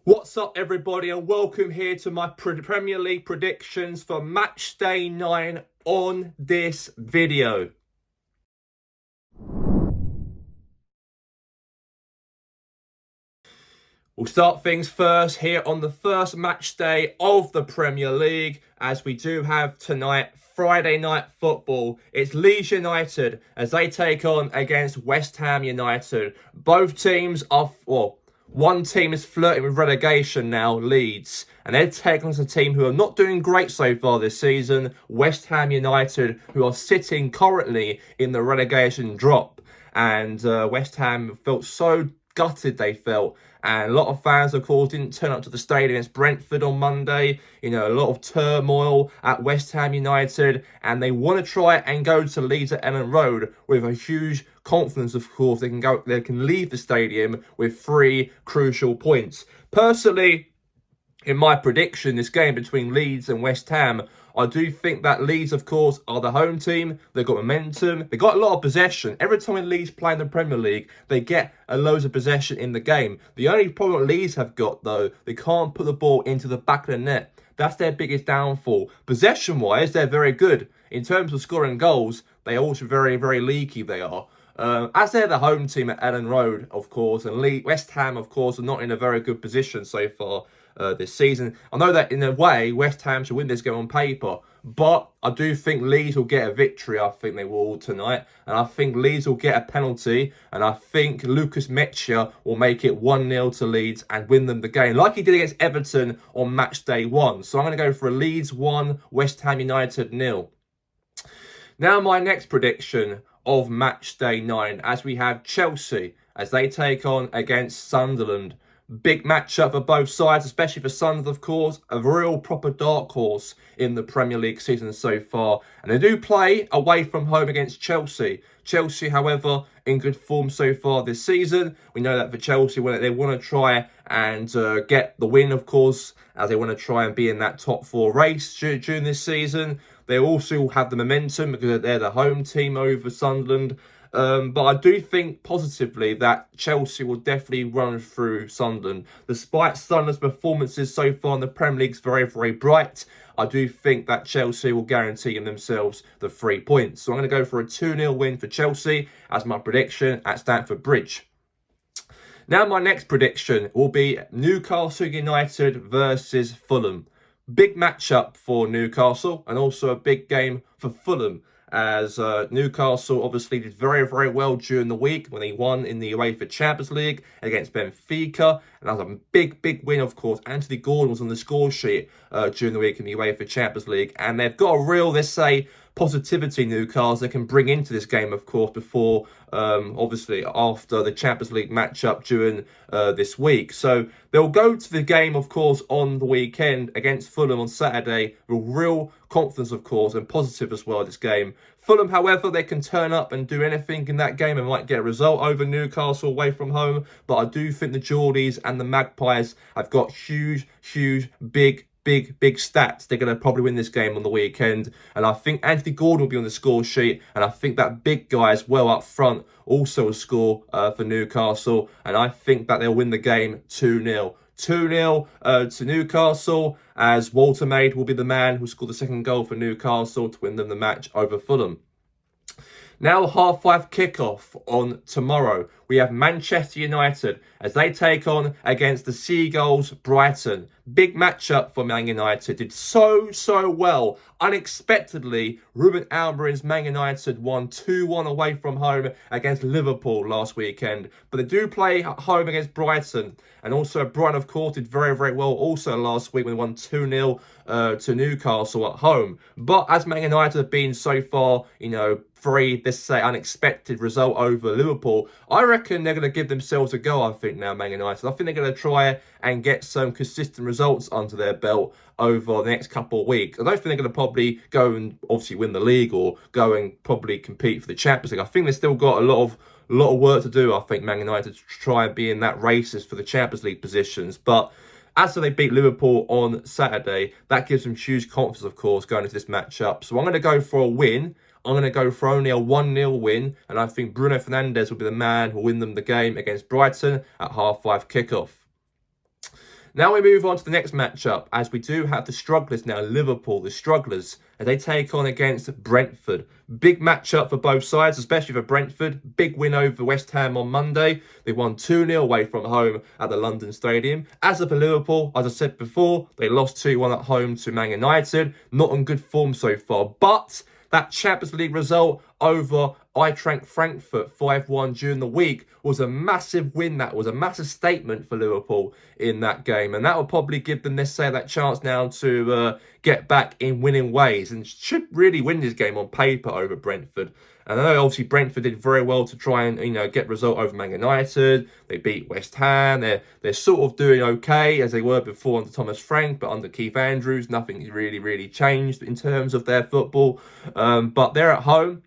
What's up, everybody, and welcome here to my Premier League predictions for Matchday 9 on this video. We'll start things first here on the first match day of the Premier League, as we do have tonight Friday night football. It's Leeds United as they take on against West Ham United. Both teams are, one team is flirting with relegation now, Leeds, and they're taking on a team who are not doing great so far this season, West Ham United, who are sitting currently in the relegation drop. And West Ham felt so gutted, they felt. And a lot of fans, of course, didn't turn up to the stadium against Brentford on Monday. You know, a lot of turmoil at West Ham United. And they want to try and go to Leeds at Ellen Road with a huge confidence, of course. They can leave the stadium with 3 crucial points. Personally, in my prediction, this game between Leeds and West Ham, I do think that Leeds, of course, are the home team. They've got momentum. They've got a lot of possession. Every time Leeds play in the Premier League, they get a loads of possession in the game. The only problem Leeds have got, though, they can't put the ball into the back of the net. That's their biggest downfall. Possession-wise, they're very good. In terms of scoring goals, they're also very, very leaky, they are. As they're the home team at Ellen Road, of course, and West Ham, of course, are not in a very good position so far this season. I know that in a way, West Ham should win this game on paper, but I do think Leeds will get a victory. I think they will tonight, and I think Leeds will get a penalty, and I think Lucas Metzger will make it 1-0 to Leeds and win them the game, like he did against Everton on match day 1. So I'm going to go for a Leeds 1, West Ham United 0. Now my next prediction of match day 9, as we have Chelsea as they take on against Sunderland. Big matchup for both sides, especially for Sunderland, of course. A real proper dark horse in the Premier League season so far. And they do play away from home against Chelsea. Chelsea, however, in good form so far this season. We know that for Chelsea, they want to try and get the win, of course, as they want to try and be in that top 4 race during this season. They also have the momentum because they're the home team over Sunderland. But I do think positively that Chelsea will definitely run through Sunderland. Despite Sunderland's performances so far in the Premier League very, very bright, I do think that Chelsea will guarantee themselves the 3 points. So I'm going to go for a 2-0 win for Chelsea as my prediction at Stamford Bridge. Now my next prediction will be Newcastle United versus Fulham. Big matchup for Newcastle and also a big game for Fulham, as Newcastle obviously did very, very well during the week when they won in the UEFA Champions League against Benfica. And that was a big, big win, of course. Anthony Gordon was on the score sheet during the week in the UEFA Champions League. And they've got a real, let's say, positivity, Newcastle, they can bring into this game, of course, before, obviously, after the Champions League matchup during this week. So they'll go to the game, of course, on the weekend against Fulham on Saturday with real confidence, of course, and positive as well, this game. Fulham, however, they can turn up and do anything in that game and might get a result over Newcastle away from home. But I do think the Geordies and the Magpies have got huge, big stats. They're going to probably win this game on the weekend. And I think Anthony Gordon will be on the score sheet. And I think that big guy as well up front also will score for Newcastle. And I think that they'll win the game 2-0. 2-0 to Newcastle, as Walter Maid will be the man who scored the second goal for Newcastle to win them the match over Fulham. Now 5:30 kickoff on tomorrow. We have Manchester United as they take on against the Seagulls Brighton. Big matchup for Man United. Did so well. Unexpectedly, Ruben Almarin's Man United won 2-1 away from home against Liverpool last weekend. But they do play at home against Brighton. And also Brighton, of course, did very, very well also last week when they won 2-0 to Newcastle at home. But as Man United have been so far, very, let's say, unexpected result over Liverpool, I reckon they're going to give themselves a go, I think, now, Man United. I think they're going to try and get some consistent results under their belt over the next couple of weeks. I don't think they're going to probably go and obviously win the league or go and probably compete for the Champions League. I think they've still got a lot of work to do, I think, Man United, to try and be in that races for the Champions League positions. But as they beat Liverpool on Saturday, that gives them huge confidence, of course, going into this matchup. So I'm going to go for a win. I'm going to go for only a 1-0 win, and I think Bruno Fernandes will be the man who will win them the game against Brighton at 5:30 kickoff. Now we move on to the next matchup, as we do have the strugglers now, Liverpool, the strugglers, as they take on against Brentford. Big matchup for both sides, especially for Brentford. Big win over West Ham on Monday. They won 2-0 away from home at the London Stadium. As for Liverpool, as I said before, they lost 2-1 at home to Man United. Not on good form so far, but that Champions League result over Eintracht Frankfurt 5-1 during the week was a massive win. That was a massive statement for Liverpool in that game. And that will probably give them, let's say, that chance now to get back in winning ways and should really win this game on paper over Brentford. And I know obviously Brentford did very well to try and, get result over Man United. They beat West Ham. They're sort of doing okay as they were before under Thomas Frank, but under Keith Andrews, nothing really changed in terms of their football. But they're at home.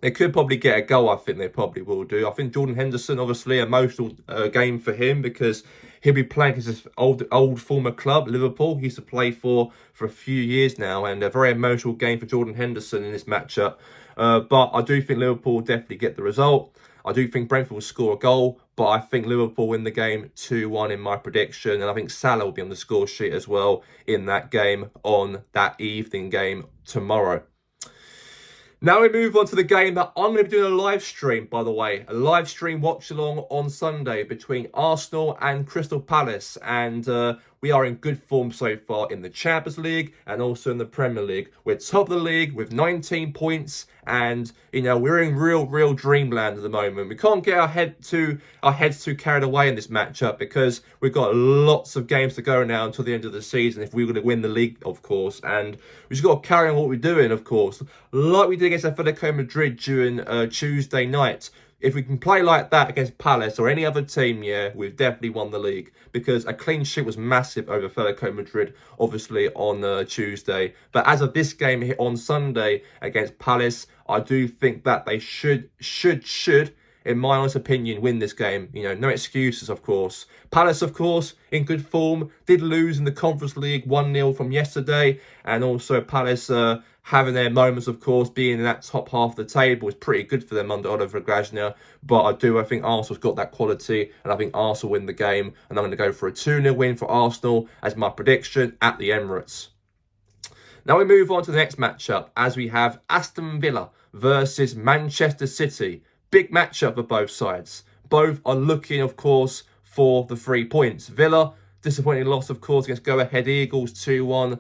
They could probably get a goal. I think they probably will do. I think Jordan Henderson, obviously, emotional game for him because he'll be playing his old former club, Liverpool. He used to play for a few years now, and a very emotional game for Jordan Henderson in this matchup. But I do think Liverpool will definitely get the result. I do think Brentford will score a goal, but I think Liverpool win the game 2-1 in my prediction, and I think Salah will be on the score sheet as well in that game on that evening game tomorrow. Now we move on to the game that I'm going to be doing a live stream, by the way. A live stream watch along on Sunday between Arsenal and Crystal Palace. And we are in good form so far in the Champions League and also in the Premier League. We're top of the league with 19 points. And, we're in real dreamland at the moment. We can't get our heads too carried away in this matchup because we've got lots of games to go now until the end of the season if we're going to win the league, of course. And we just got to carry on what we're doing, of course, like we did against Atletico Madrid during Tuesday night. If we can play like that against Palace or any other team, we've definitely won the league because a clean sheet was massive over Atletico Madrid, obviously, on Tuesday. But as of this game here on Sunday against Palace, I do think that they should, in my honest opinion, win this game. No excuses, of course. Palace, of course, in good form, did lose in the Conference League 1-0 from yesterday. And also Palace having their moments, of course, being in that top half of the table is pretty good for them under Oliver Glasner. But I think Arsenal's got that quality, and I think Arsenal win the game. And I'm going to go for a 2-0 win for Arsenal as my prediction at the Emirates. Now we move on to the next matchup as we have Aston Villa versus Manchester City. Big matchup for both sides. Both are looking, of course, for the 3 points. Villa, disappointing loss, of course, against Go Ahead Eagles 2-1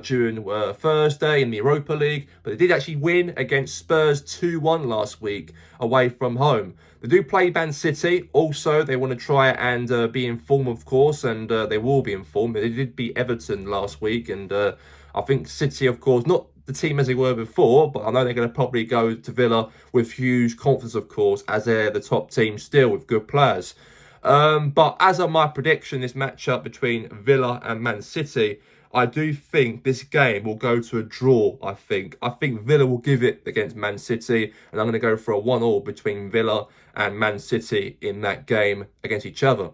during Thursday in the Europa League. But they did actually win against Spurs 2-1 last week away from home. They do play Man City. Also, they want to try and be in form, of course, and they will be in form. They did beat Everton last week, and I think City, of course, not the team as they were before, but I know they're going to probably go to Villa with huge confidence, of course, as they're the top team still with good players. But as of my prediction, this matchup between Villa and Man City, I do think this game will go to a draw, I think. I think Villa will give it against Man City, and I'm going to go for a 1-1 between Villa and Man City in that game against each other.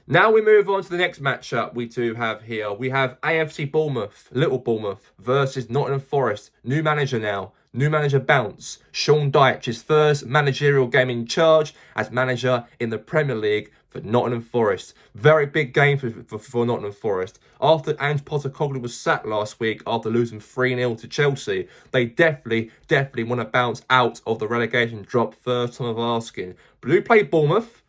Now we move on to the next matchup we do have here. We have AFC Bournemouth, Little Bournemouth versus Nottingham Forest. New manager now. New manager bounce. Sean Dyche, his first managerial game in charge as manager in the Premier League for Nottingham Forest. Very big game for Nottingham Forest. After Ange Postecoglou was sacked last week after losing 3-0 to Chelsea, they definitely want to bounce out of the relegation drop, first time of asking. But who played Bournemouth?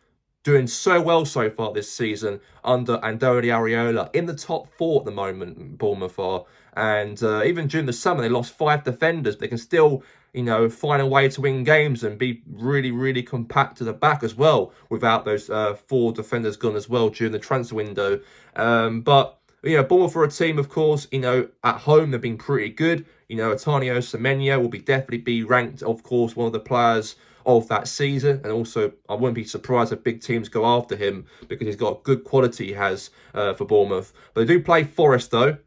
Doing so well so far this season under Andoni Areola. In the top 4 at the moment, Bournemouth are. And even during the summer, they lost 5 defenders. They can still, find a way to win games and be really compact to the back as well without those 4 defenders gone as well during the transfer window. But Bournemouth are a team, of course, at home, they've been pretty good. Antonio Semenyo will definitely be ranked, of course, one of the players of that season, and also I wouldn't be surprised if big teams go after him because he's got good quality he has for Bournemouth. But they do play Forest though.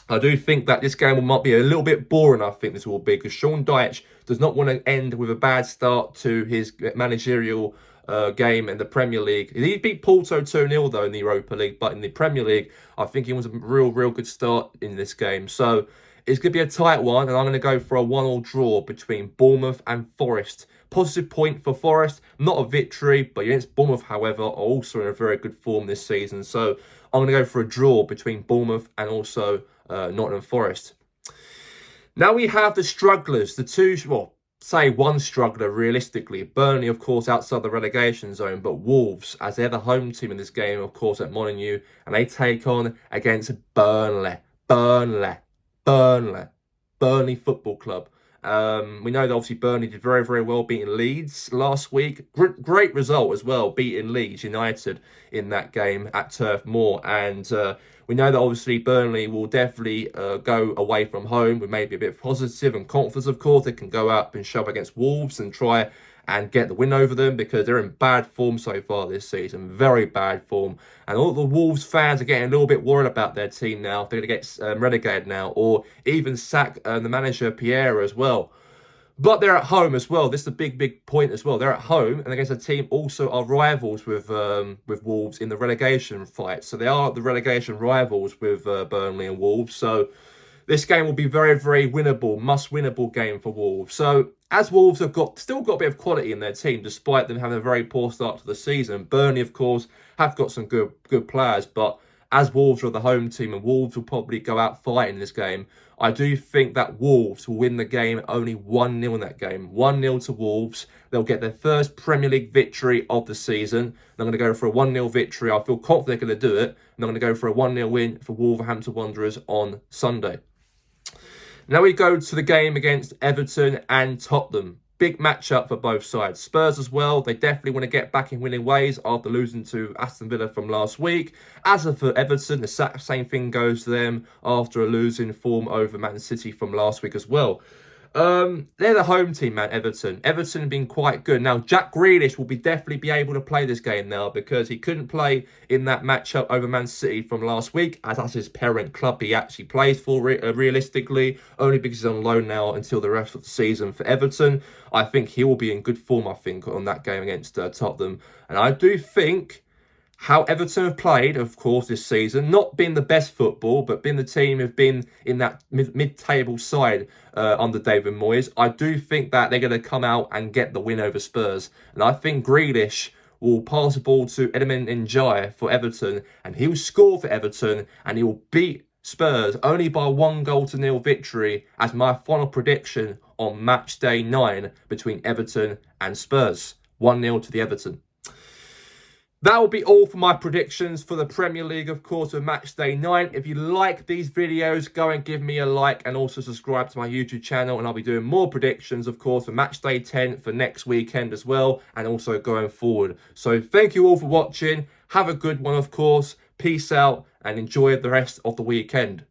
I do think that this game might be a little bit boring. I think this will be because Sean Dyche does not want to end with a bad start to his managerial game in the Premier League. He beat Porto 2-0 though in the Europa League, but in the Premier League I think he was a real good start in this game. So it's going to be a tight one, and I'm going to go for a 1-1 draw between Bournemouth and Forest. Positive point for Forest, not a victory, but against Bournemouth, however, are also in a very good form this season. So I'm going to go for a draw between Bournemouth and also Nottingham Forest. Now we have the strugglers, the two, well, say one struggler realistically. Burnley, of course, outside the relegation zone, but Wolves, as they're the home team in this game, of course, at Molineux, and they take on against Burnley. Burnley Football Club. We know that obviously Burnley did very, very well beating Leeds last week. Great result as well, beating Leeds United in that game at Turf Moor. And we know that obviously Burnley will definitely go away from home with maybe a bit of positive and confidence, of course. They can go up and show up against Wolves and try and get the win over them because they're in bad form so far this season. Very bad form. And all the Wolves fans are getting a little bit worried about their team now. They're going to get relegated now, or even sack the manager Pierre as well. But they're at home as well. This is a big point as well. They're at home and against a team also are rivals with Wolves in the relegation fight. So they are the relegation rivals with Burnley and Wolves. So this game will be very, very winnable, must-winnable game for Wolves. So as Wolves have still got a bit of quality in their team, despite them having a very poor start to the season. Burnley, of course, have got some good players, but as Wolves are the home team and Wolves will probably go out fighting this game, I do think that Wolves will win the game only 1-0 in that game. 1-0 to Wolves. They'll get their first Premier League victory of the season. They're going to go for a 1-0 victory. I feel confident they're going to do it. And they're going to go for a 1-0 win for Wolverhampton Wanderers on Sunday. Now we go to the game against Everton and Tottenham. Big matchup for both sides. Spurs as well, they definitely want to get back in winning ways after losing to Aston Villa from last week. As for Everton, the same thing goes to them after a losing form over Man City from last week as well. They're the home team, man, Everton. Everton have been quite good. Now, Jack Grealish will definitely be able to play this game now because he couldn't play in that matchup over Man City from last week, as that's his parent club he actually plays for realistically, only because he's on loan now until the rest of the season for Everton. I think he will be in good form, I think, on that game against Tottenham. And I do think how Everton have played, of course, this season, not been the best football, but been the team who've been in that mid-table side under David Moyes. I do think that they're going to come out and get the win over Spurs. And I think Grealish will pass the ball to Edmund Njai for Everton, and he'll score for Everton, and he will beat Spurs only by 1-0 victory as my final prediction on match day 9 between Everton and Spurs. 1-0 to the Everton. That will be all for my predictions for the Premier League, of course, of match day 9. If you like these videos, go and give me a like and also subscribe to my YouTube channel. And I'll be doing more predictions, of course, for match day 10 for next weekend as well. And also going forward. So thank you all for watching. Have a good one, of course. Peace out and enjoy the rest of the weekend.